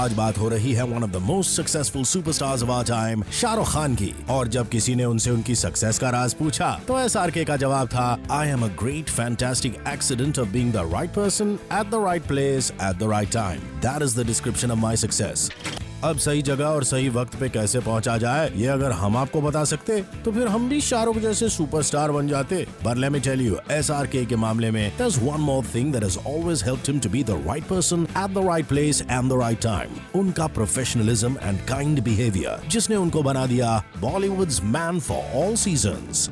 आज बात हो रही है one of the most successful superstars of our time, Shahrukh Khan की। और जब किसी ने उनसे उनकी सक्सेस का राज पूछा तो एसआरके का जवाब था, I am a great fantastic accident of being the right person at the right place at the right time. That is the description of my success. अब सही जगह और सही वक्त पे कैसे पहुंचा जाए, ये अगर हम आपको बता सकते तो फिर हम भी शाहरुख जैसे सुपरस्टार बन जाते। But let me tell you, SRK के मामले में there's one more thing that has always helped him to be the right person at the right place and the right time. उनका professionalism and kind behavior, जिसने उनको बना दिया Bollywood's man for all seasons.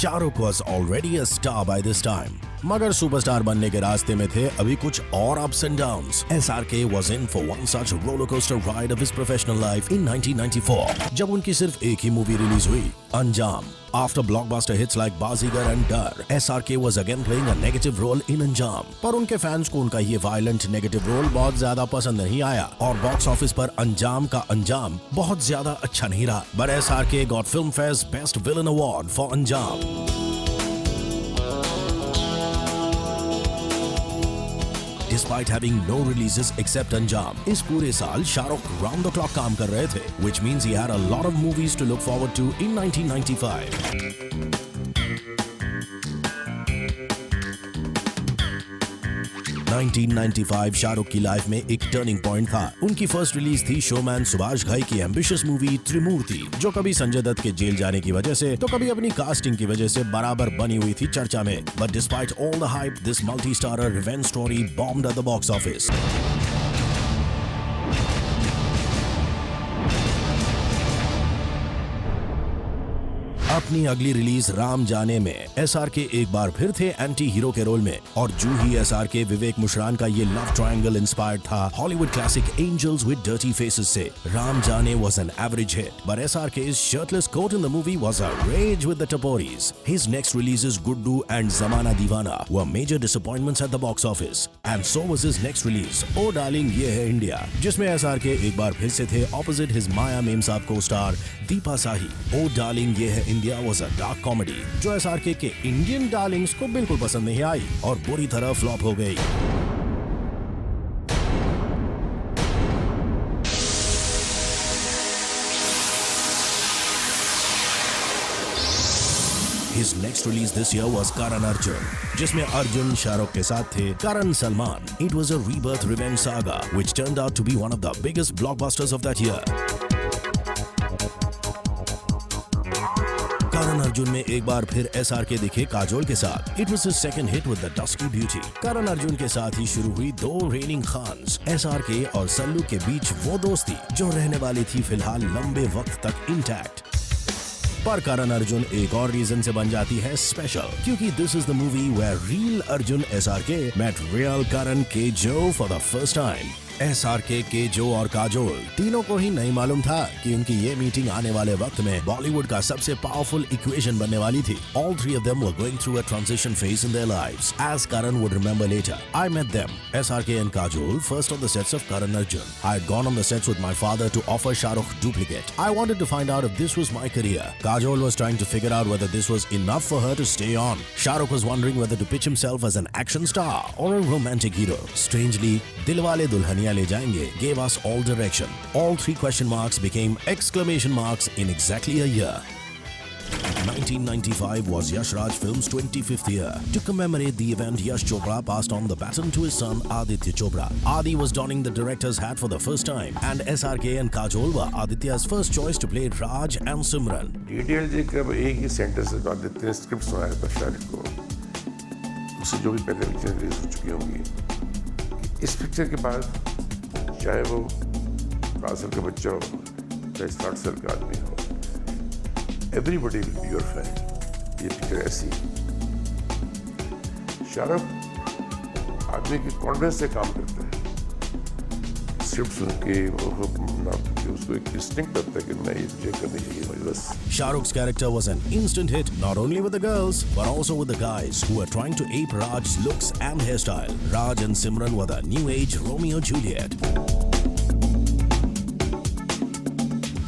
Shahrukh was already a star by this time. मगर superstar बनने के रास्ते में थे अभी कुछ और ups and downs. SRK was in for one such roller coaster ride of his professional life in 1994, जब उनकी सिर्फ एक ही मूवी रिलीज हुई, अंजाम. After blockbuster hits like Bazigar and Dar, SRK was again playing a negative role in Anjam. पर उनके fans को उनका ये violent negative role बहुत ज्यादा पसंद नहीं आया और बॉक्स ऑफिस पर अंजाम का अंजाम बहुत ज्यादा अच्छा नहीं रहा. But SRK got Filmfare's Best Villain Award for Anjam. Despite having no releases except Anjam, इस पूरे साल शाहरुख round the clock काम कर रहे थे, which means he had a lot of movies to look forward to in 1995. 1995 Shahrukh की life में एक टर्निंग पॉइंट था. उनकी फर्स्ट रिलीज थी शोमैन सुभाष घई की एम्बिशियस मूवी त्रिमूर्ति, जो कभी संजय दत्त के जेल जाने की वजह से तो कभी अपनी कास्टिंग की वजह से बराबर बनी हुई थी चर्चा में. But despite all the hype, this multi starrer revenge story bombed at the box office. अपनी अगली रिलीज राम जाने में SRK एक बार फिर थे एंटी हीरो के रोल में और जूही SRK विवेक मुशरान का ये लव ट्रायंगल इंस्पायर्ड था Hollywood classic Angels with Dirty Faces से. राम जाने was an average hit, but SRK's shirtless coat in the movie was a rage with the Taporis. His next releases Guddu and Zamana Deewana were major disappointments at the box office, and so was his next release Oh Darling Ye Hai India, जिसमें SRK एक बार फिर से थे opposite his Maya Memsaab co-star Deepa Sahi. Oh Darling Ye Hai India was a dark comedy जो SRK के Indian Darling's को बिल्कुल पसंद नहीं आई और बुरी तरह फ्लॉप हो गई. His next release this year was Karan Arjun, जिसमें अर्जुन शाहरुख के साथ थे Karan Salman. It was a rebirth revenge saga which turned out to be one of the biggest blockbusters of that year. Karan Arjun में एक बार फिर SRK दिखे काजोल के साथ. It was his second hit with the Dusky Beauty. Karan Arjun के साथ ही शुरू हुई दो रेनिंग खान्स, SRK और सल्लू के बीच वो दोस्ती जो रहने वाली थी फिलहाल लंबे वक्त तक इंटैक्ट. पर करण अर्जुन एक और रीजन से बन जाती है स्पेशल, क्योंकि this is the movie where real Arjun SRK met real Karan Kejo for the first time. SRK, KJo और काजोल तीनों को ही नहीं मालूम था कि उनकी ये मीटिंग आने वाले वक्त में बॉलीवुड का सबसे पावरफुल इक्वेशन बनने वाली थी. All three of them were going through a transition phase in their lives, as Karan would remember later. I met them, SRK and Kajol, first on the sets of Karan Arjun. I had gone on the sets with my father to offer Shahrukh duplicate. I wanted to find out if this was my career. Kajol was trying to figure out whether this was enough for her to stay on. Shahrukh was wondering whether to pitch himself as an action star or a romantic hero. Strangely, Dilwale Dulhaniya Le Jayenge gave us all direction. All three question marks became exclamation marks in exactly a year. 1995 was Yash Raj Films' 25th year. To commemorate the event, Yash Chopra passed on the baton to his son Aditya Chopra. Adi was donning the director's hat for the first time, and SRK and Kajol were Aditya's first choice to play Raj and Simran. Detail जी कब एक ही sentence में आदित्य ने script सुनाया था शाहरुख को, उससे जो भी पहले पिक्चर रिलीज हो चुकी होंगी. इस पिक्चर के बाद चाहे वो 5 साल का बच्चा हो, चाहे 60 साल का आदमी हो, everybody will be your fan. ये पिक्चर ऐसी शाहरुख आदमी के कॉन्फिडेंस से काम करता है. स्क्रिप्ट सुन के उसको एक इंस्टिंक्ट होता है कि मैं ये पिक्चर करनी चाहिए मुझे बस. Shahrukh's character was an instant hit not only with the girls but also with the guys who were trying to ape Raj's looks and hairstyle. Raj and Simran were the new age Romeo Juliet.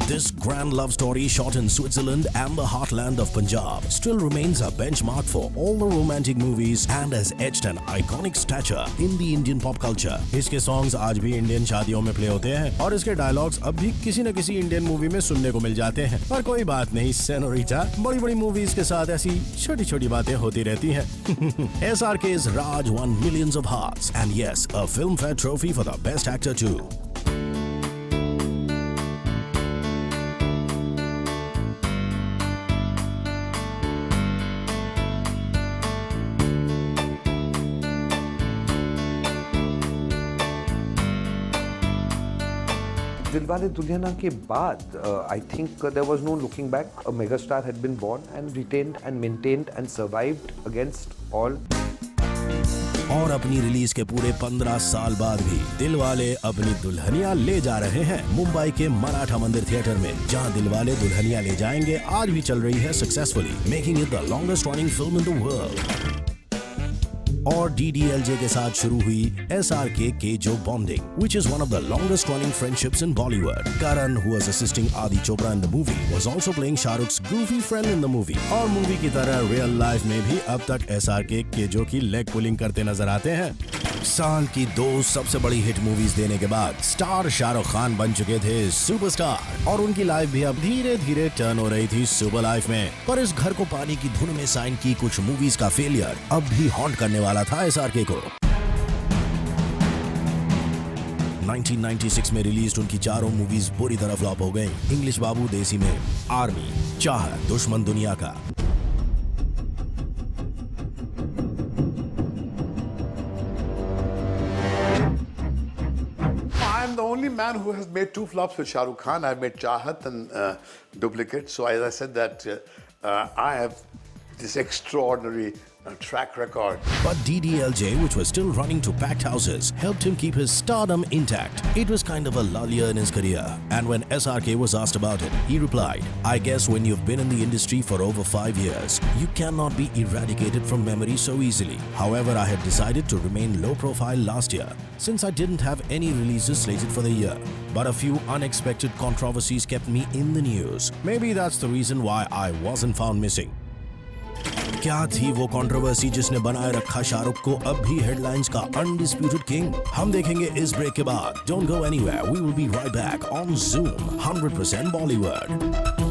This grand love story shot in Switzerland and the heartland of Punjab still remains a benchmark for all the romantic movies and has etched an iconic stature in the Indian pop culture. इसके songs आज भी Indian शादियों में play होते हैं और इसके dialogues अब भी किसी न किसी इंडियन मूवी में सुनने को मिल जाते हैं। पर कोई बात नहीं सेनोरिटा, बड़ी बड़ी मूवीज के साथ ऐसी छोटी छोटी बातें होती रहती हैं। SRK's Raj won millions of hearts and yes, a Filmfare trophy for the best actor too. Dilwale Dulhania के बाद I think there was no looking back. A megastar had been born and retained and maintained and survived against all. और अपनी release के पूरे 15 साल बाद भी दिलवाले अपनी दुल्हनिया ले जा रहे हैं मुंबई के मराठा मंदिर थिएटर में, जहां दिलवाले दुल्हनिया ले जाएंगे आज भी चल रही है successfully, making it the longest running film in the world. और DDLJ के साथ शुरू हुई SRK Kejo bonding, which is one of the longest running friendships in Bollywood. Karan, who was assisting Adi Chopra in the movie, was also playing Shah Rukh's goofy friend in the movie. और movie की तरह real life में भी अब तक SRK Kejo की leg pulling करते नजर आते हैं। साल की 2 सबसे बड़ी हिट मूवीज देने के बाद स्टार शाहरुख खान बन चुके थे सुपरस्टार और उनकी लाइफ भी अब धीरे धीरे टर्न हो रही थी सुपर लाइफ में। पर इस घर को पानी की धुन में साइन की कुछ मूवीज का फेलियर अब भी हॉन्ट करने वाला था SRK को। 1996 में रिलीज उनकी चारों मूवीज बुरी तरह फ्लॉप हो गई। इंग्लिश बाबू देसी में, आर्मी, चाहत, दुश्मन दुनिया का। I'm the only man who has made 2 flops with Shah Rukh Khan. I've made Chahat and Duplicate. So as I said that I have this extraordinary track record. But DDLJ, which was still running to packed houses, helped him keep his stardom intact. It was kind of a lull year in his career. And when SRK was asked about it, he replied, I guess when you've been in the industry for over 5 years, you cannot be eradicated from memory so easily. However, I had decided to remain low profile last year, since I didn't have any releases slated for the year. But a few unexpected controversies kept me in the news. Maybe that's the reason why I wasn't found missing. क्या थी वो controversy जिसने बनाए रखा शाहरुख को अब भी headlines का अनडिस्प्यूटेड किंग? हम देखेंगे इस ब्रेक के बाद। Don't go anywhere, we will be right back on Zoom 100% Bollywood.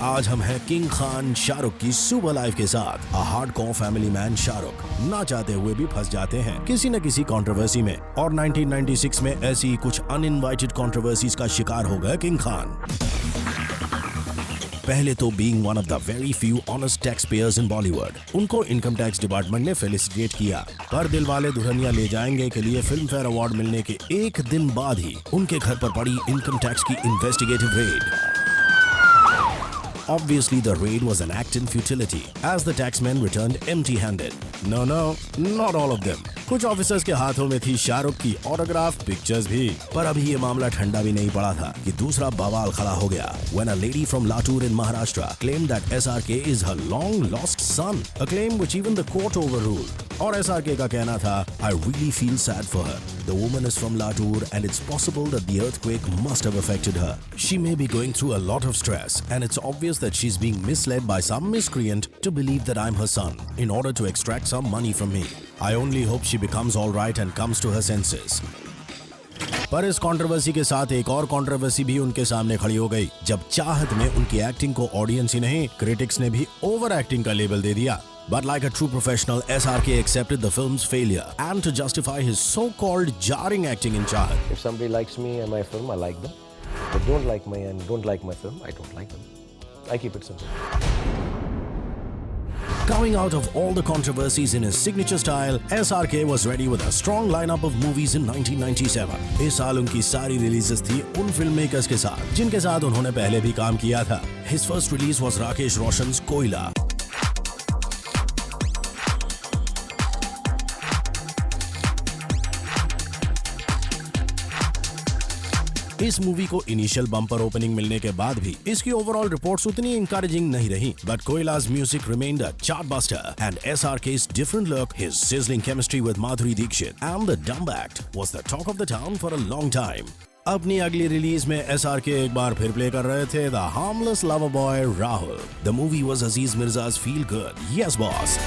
आज हम हैं किंग खान शाहरुख की सुपर लाइफ के साथ। अ हार्डकोर फैमिली मैन शाहरुख ना चाहते हुए भी फंस जाते हैं किसी न किसी कंट्रोवर्सी में और 1996 में ऐसी कुछ अनइनवाइटेड कंट्रोवर्सीज का शिकार हो गए किंग खान। पहले तो being one of the very few honest tax payers in Bollywood, उनको इनकम टैक्स डिपार्टमेंट ने फेलिसिटेट किया। पर दिलवाले दुल्हनिया ले जाएंगे के लिए फिल्म फेयर अवार्ड मिलने के एक दिन बाद ही उनके घर पर पड़ी इनकम टैक्स की investigative red. Obviously, the raid was an act in futility, as the taxmen returned empty-handed. No, not all of them. कुछ ऑफिसर्स के हाथों में थी शाहरुख की ऑटोग्राफ पिक्चर्स भी। पर अभी ये मामला ठंडा भी नहीं पड़ा था कि दूसरा बवाल खड़ा हो गया when a lady from Latur in Maharashtra claimed that SRK is her long-lost son, a claim which even the court overruled. और SRK का कहना था, I really feel sad for her. The woman is from Latur and it's possible that the earthquake must have affected her. She may be going through a lot of stress and it's obvious that she's being misled by some miscreant to believe that I'm her son in order to extract some money from me. I only hope she becomes all right and comes to her senses. पर इस controversy के साथ एक और controversy भी उनके सामने खड़ी हो गई जब चाहत में उनकी एक्टिंग को ऑडियंस ही नहीं क्रिटिक्स ने भी ओवर एक्टिंग का लेबल दे दिया। But like a true professional, SRK accepted the film's failure and to justify his so-called jarring acting in Chahat. If somebody likes me and my film, I like them. If they don't like me and don't like my film, I don't like them. I keep it simple. Coming out of all the controversies in his signature style, SRK was ready with a strong lineup of movies in 1997. इस साल उनकी सारी releases थी उन film makers के साथ जिनके साथ उन्होंने पहले भी काम किया था। His first release was Rakesh Roshan's Koila. इस मूवी को इनिशियल बम्पर ओपनिंग मिलने के बाद भी इसकी ओवरऑल रिपोर्ट्स उतनी इंकरेजिंग नहीं रही, but कोयला's music remained a chartbuster and SRK's different look, his sizzling chemistry with Madhuri Dixit and the dumb act was the talk of the town for a long time. अपनी अगली release में SRK एक बार फिर play कर रहे थे the harmless lover boy Rahul. The movie was Aziz Mirza's feel good yes boss.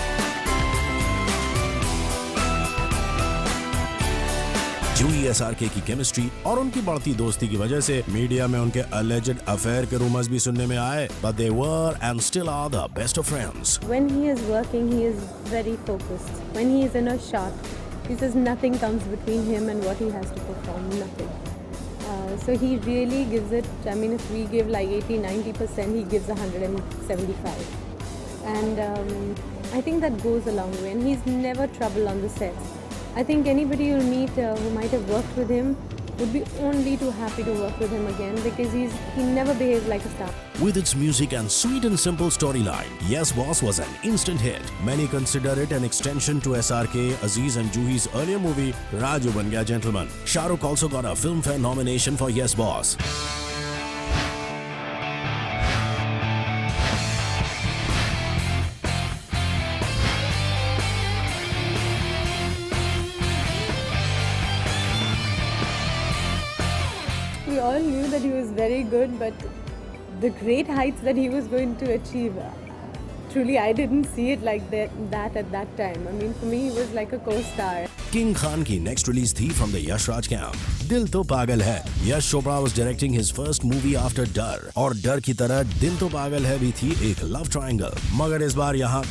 Juhi SRK की chemistry और उनकी बढ़ती दोस्ती की वजह से मीडिया में उनके alleged affair के रूमर्स भी सुनने में आए, but they were and still are the best of friends. When he is working, he is very focused. When he is in a shot, he says nothing comes between him and what he has to perform, nothing. So he really gives it, I mean, if we give like 80-90%, he gives 175. And I think that goes a long way. And he's never trouble on the sets. I think anybody you'll meet who might have worked with him would be only too happy to work with him again because he never behaves like a star. With its music and sweet and simple storyline, Yes Boss was an instant hit. Many consider it an extension to SRK, Aziz and Juhi's earlier movie Raju Ban Gaya Gentleman. Shah Rukh also got a Filmfare nomination for Yes Boss. We all knew that he was very good, but the great heights that he was going to achieve, truly I didn't see it like that at that time. I mean, for me, he was like a co-star. King Khan की next release थी from the Yash Raj camp. दिल तो पागल है. Yash Chopra was directing his first movie after डर, और डर की तरह दिल तो पागल है भी थी एक love triangle. मगर इस बार यहाँ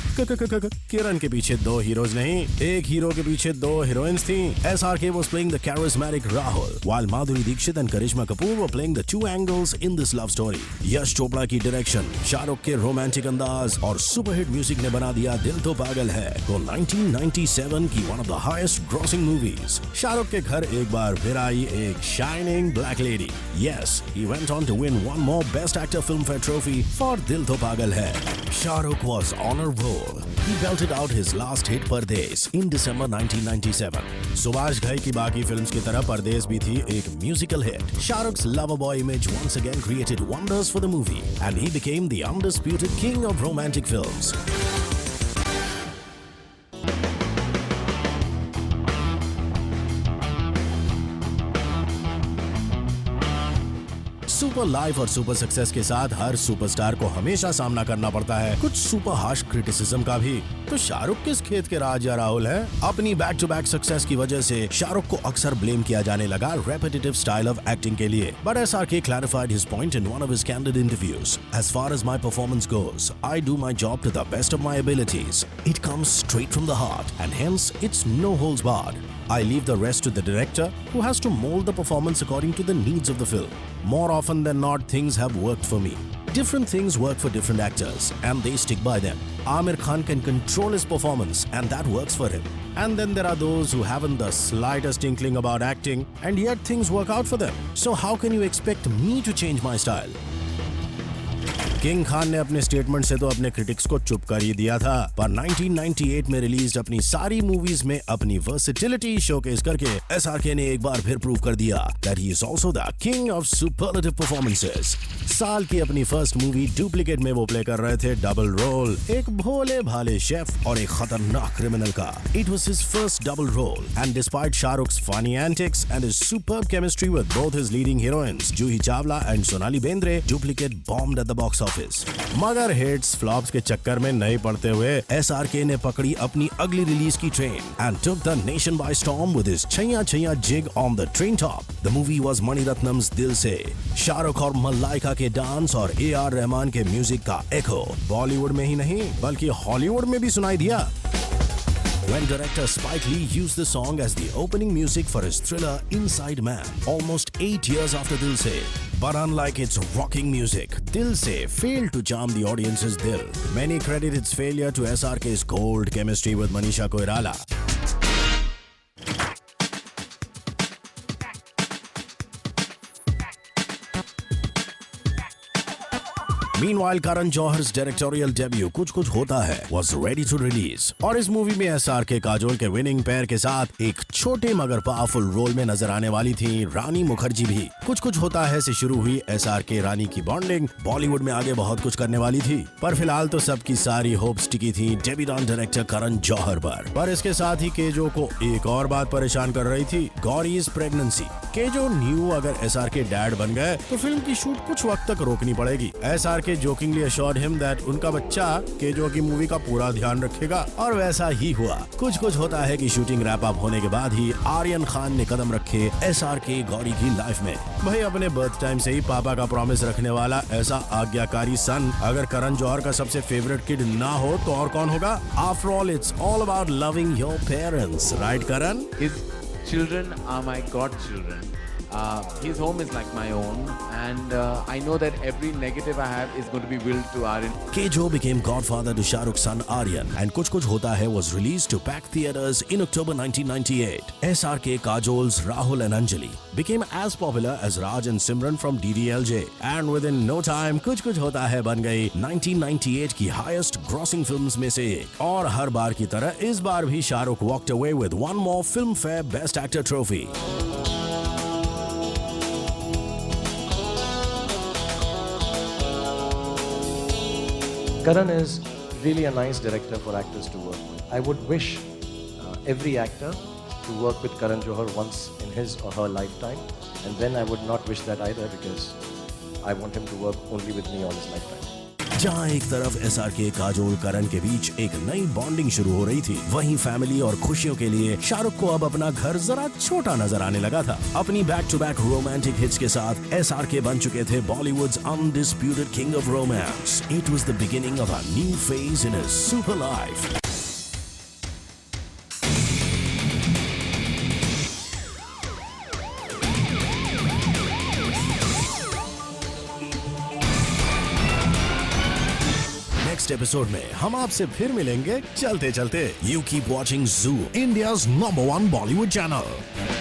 किरण के पीछे दो हीरोज नहीं, एक हीरो के पीछे दो हीरोइंस थी. SRK was playing the charismatic Rahul, while Madhuri Dixit and Karishma Kapoor were playing the two angles in this love story. Yash Chopra की डायरेक्शन, शाहरुख के रोमांटिक अंदाज और सुपरहिट म्यूजिक ने बना दिया दिल तो पागल है को 1997 की one of the highest grossing movies. Shahrukh के घर एक बार फिर आई एक shining black lady. Yes, he went on to win one more Best Actor Filmfare trophy for Dil To Pagal Hai. Shahrukh was on a roll. He belted out his last hit Pardes in December 1997. Subhash Ghai की बाकी films की तरह परदेस भी थी एक musical hit. Shahrukh's lover boy image once again created wonders for the movie, and he became the undisputed king of romantic films. Super life और super success के साथ हर सुपरस्टार को हमेशा सामना करना पड़ता है कुछ सुपर हार्श क्रिटिसिज्म का भी. तो शाहरुख किस खेत के राज या राहुल है? अपनी बैक टू बैक सक्सेस की वजह से शाहरुख को अक्सर ब्लेम किया जाने लगा रेपिटेटिव स्टाइल ऑफ एक्टिंग के लिए. But SRK clarified his point in one of his candid interviews. As far as my performance goes, I do my job to the best of my abilities. It comes straight from the heart, and hence it's no holds barred. I leave the rest to the director, who has to mold the performance according to the needs of the film. More often than not, things have worked for me. Different things work for different actors, and they stick by them. Amir Khan can control his performance, and that works for him. And then there are those who haven't the slightest inkling about acting, and yet things work out for them. So how can you expect me to change my style? King Khan ने अपने statement से तो अपने critics को चुप कर ही दिया था, पर 1998 में रिलीज अपनी सारी मूवीज में अपनी वर्सेटिलिटी शोकेस करके SRK ने एक बार फिर प्रूव कर दिया that he is also the king of superlative performances. साल की अपनी फर्स्ट मूवी डुप्लीकेट में वो प्ले कर रहे थे डबल रोल, एक भोले भाले शेफ और एक खतरनाक क्रिमिनल का. It was his first double role, and despite Shahrukh's funny antics and his superb chemistry with both his leading heroines Juhi Chawla and Sonali Bendre, Duplicate bombed at the box office. मगर hits flops के चक्कर में नहीं पड़ते हुए SRK ने पकड़ी अपनी अगली रिलीज की train and took the nation by storm with his Chaiyya Chaiyya jig on the train top. The movie was Mani Ratnam's Dil Se. Shahrukh और मलाइका के डांस और AR रहमान के म्यूजिक का एको बॉलीवुड में ही नहीं बल्कि हॉलीवुड में भी सुनाई दिया. When director Spike Lee used the song as the opening music for his thriller Inside Man, almost 8 years after Dil Se. But unlike its rocking music, Dil Se failed to charm the audience's dil. Many credit its failure to SRK's cold chemistry with Manisha Koirala. Meanwhile, Karan Johar's directorial debut कुछ कुछ होता है was ready to release और इस movie में SRK Kajol के winning pair के साथ एक छोटे मगर पावरफुल रोल में नजर आने वाली थी रानी मुखर्जी भी। कुछ कुछ होता है से शुरू हुई SRK रानी की बॉन्डिंग बॉलीवुड में आगे बहुत कुछ करने वाली थी, पर फिलहाल तो सबकी सारी होप्स टिकी थी डेब्यूटेंट डायरेक्टर करण जौहर पर इसके साथ ही केजो को एक और बात परेशान कर रही थी, गौरी's प्रेगनेंसी। केजो न्यू अगर SRK डैड बन गए तो फिल्म की शूट कुछ वक्त तक रोकनी पड़ेगी। SRK jokingly assured him that उनका बच्चा केजो की मूवी का पूरा ध्यान रखेगा और वैसा ही हुआ। कुछ कुछ होता है कि शूटिंग रैप अप होने के बाद ही आर्यन खान ने कदम रखे SRK गौरी की लाइफ में। भाई अपने बर्थ टाइम से ही पापा का प्रॉमिस रखने वाला ऐसा आज्ञाकारी सन अगर करण जौहर का सबसे फेवरेट किड ना हो तो और कौन होगा? After all it's all about loving your parents, right Karan? His children are my godchildren. His home is like my own, and I know that every negative I have is going to be willed to Aryan. Kejo became godfather to Shah Rukh's son Aryan, and Kuch Kuch Hota Hai was released to packed theaters in October 1998. SRK, Kajol's Rahul and Anjali became as popular as Raj and Simran from DDLJ, and within no time, Kuch Kuch Hota Hai ban gayi 1998 की highest grossing films में से एक। और हर बार की तरह इस बार भी Shahrukh walked away with one more Filmfare Best Actor trophy. Karan is really a nice director for actors to work with. I would wish every actor to work with Karan Johar once in his or her lifetime, and then I would not wish that either because I want him to work only with me all his lifetime. जहाँ एक तरफ SRK Kajol करण के बीच एक नई bonding शुरू हो रही थी, वहीं फैमिली और खुशियों के लिए शाहरुख को अब अपना घर जरा छोटा नजर आने लगा था। अपनी back to back romantic hits के साथ SRK बन चुके थे Bollywood's undisputed king of romance. It was the beginning of a new phase in his super life. Next episode में हम आपसे फिर मिलेंगे चलते चलते। You keep watching Zoo, India's number 1 Bollywood channel.